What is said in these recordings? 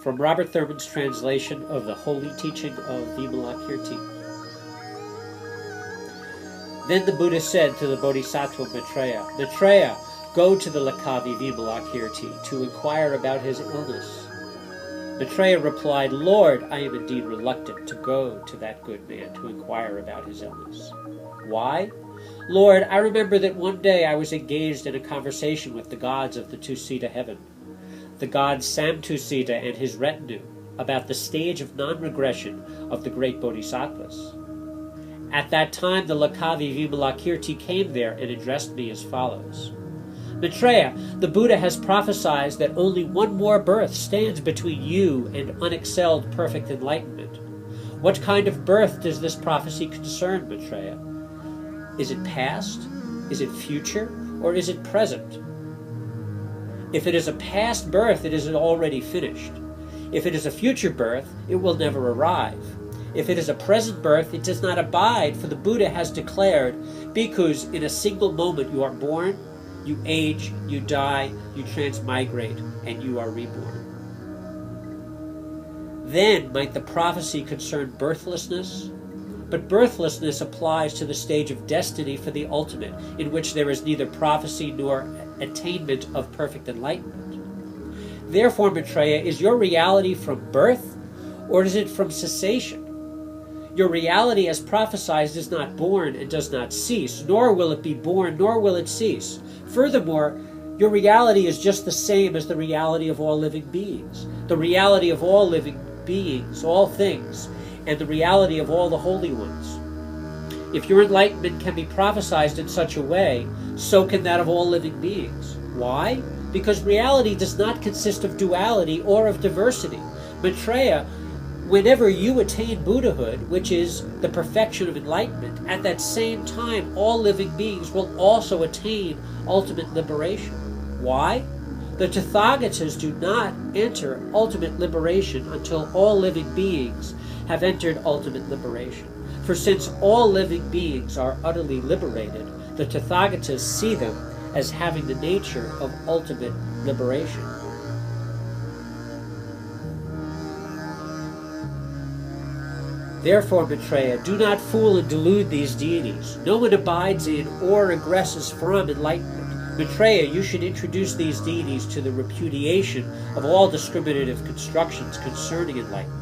From Robert Thurman's translation of the Holy Teaching of Vimalakirti. Then the Buddha said to the Bodhisattva Maitreya, Maitreya, go to the Lakavi Vimalakirti to inquire about his illness. Maitreya replied, Lord, I am indeed reluctant to go to that good man to inquire about his illness. Why? Lord, I remember that one day I was engaged in a conversation with the gods of the Tusita heaven, the god Samtusita and his retinue, about the stage of non-regression of the great bodhisattvas. At that time, the Lakavi Vimalakirti came there and addressed me as follows. Maitreya, the Buddha has prophesied that only one more birth stands between you and unexcelled perfect enlightenment. What kind of birth does this prophecy concern, Maitreya? Is it past? Is it future? Or is it present? If it is a past birth, it is already finished. If it is a future birth, it will never arrive. If it is a present birth, it does not abide, for the Buddha has declared, Bhikkhus, in a single moment you are born, you age, you die, you transmigrate, and you are reborn. Then might the prophecy concern birthlessness? But birthlessness applies to the stage of destiny for the ultimate, in which there is neither prophecy nor attainment of perfect enlightenment. Therefore, Maitreya, is your reality from birth, or is it from cessation? Your reality as prophesied is not born and does not cease, nor will it be born, nor will it cease. Furthermore, your reality is just the same as the reality of all living beings, the reality of all living beings, all things, and the reality of all the holy ones. If your enlightenment can be prophesied in such a way, so can that of all living beings. Why? Because reality does not consist of duality or of diversity. Maitreya, whenever you attain Buddhahood, which is the perfection of enlightenment, at that same time all living beings will also attain ultimate liberation. Why? The Tathagatas do not enter ultimate liberation until all living beings have entered ultimate liberation. For since all living beings are utterly liberated, the Tathagatas see them as having the nature of ultimate liberation. Therefore, Maitreya, do not fool and delude these deities. No one abides in or regresses from enlightenment. Maitreya, you should introduce these deities to the repudiation of all discriminative constructions concerning enlightenment.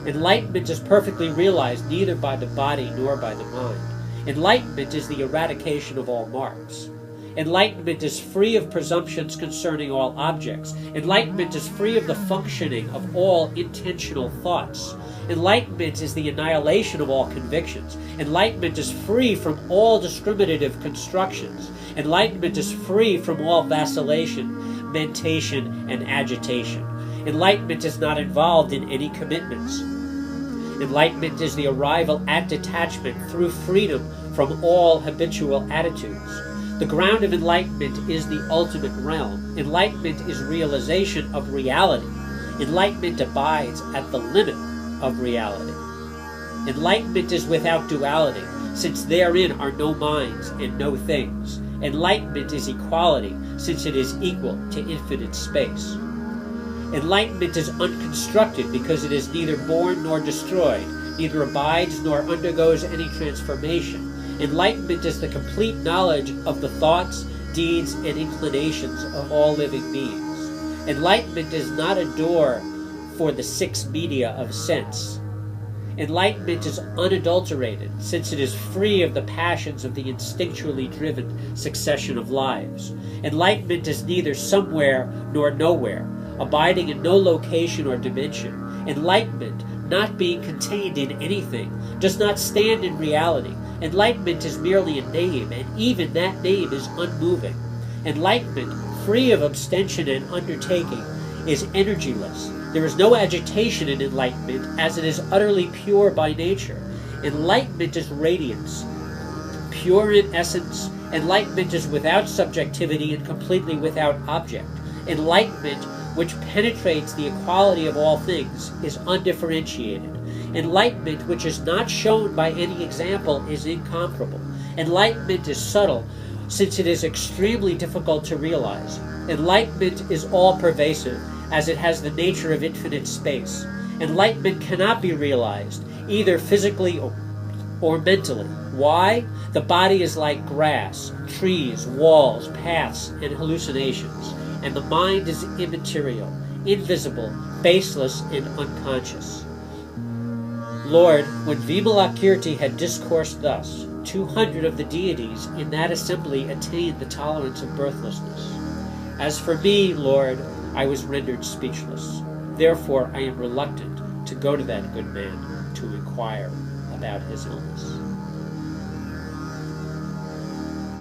Enlightenment is perfectly realized neither by the body nor by the mind. Enlightenment is the eradication of all marks. Enlightenment is free of presumptions concerning all objects. Enlightenment is free of the functioning of all intentional thoughts. Enlightenment is the annihilation of all convictions. Enlightenment is free from all discriminative constructions. Enlightenment is free from all vacillation, mentation, and agitation. Enlightenment is not involved in any commitments. Enlightenment is the arrival at detachment through freedom from all habitual attitudes. The ground of enlightenment is the ultimate realm. Enlightenment is realization of reality. Enlightenment abides at the limit of reality. Enlightenment is without duality, since therein are no minds and no things. Enlightenment is equality, since it is equal to infinite space. Enlightenment is unconstructed, because it is neither born nor destroyed, neither abides nor undergoes any transformation. Enlightenment is the complete knowledge of the thoughts, deeds, and inclinations of all living beings. Enlightenment is not a door for the six media of sense. Enlightenment is unadulterated, since it is free of the passions of the instinctually driven succession of lives. Enlightenment is neither somewhere nor nowhere, abiding in no location or dimension. Enlightenment, not being contained in anything, does not stand in reality. Enlightenment is merely a name, and even that name is unmoving. Enlightenment, free of abstention and undertaking, is energyless. There is no agitation in enlightenment, as it is utterly pure by nature. Enlightenment is radiance. Pure in essence, enlightenment is without subjectivity and completely without object. Enlightenment, which penetrates the equality of all things, is undifferentiated. Enlightenment, which is not shown by any example, is incomparable. Enlightenment is subtle, since it is extremely difficult to realize. Enlightenment is all-pervasive, as it has the nature of infinite space. Enlightenment cannot be realized, either physically or mentally. Why? The body is like grass, trees, walls, paths, and hallucinations, and the mind is immaterial, invisible, baseless, and unconscious. Lord, when Vimalakirti had discoursed thus, 200 of the deities in that assembly attained the tolerance of birthlessness. As for me, Lord, I was rendered speechless. Therefore I am reluctant to go to that good man to inquire about his illness.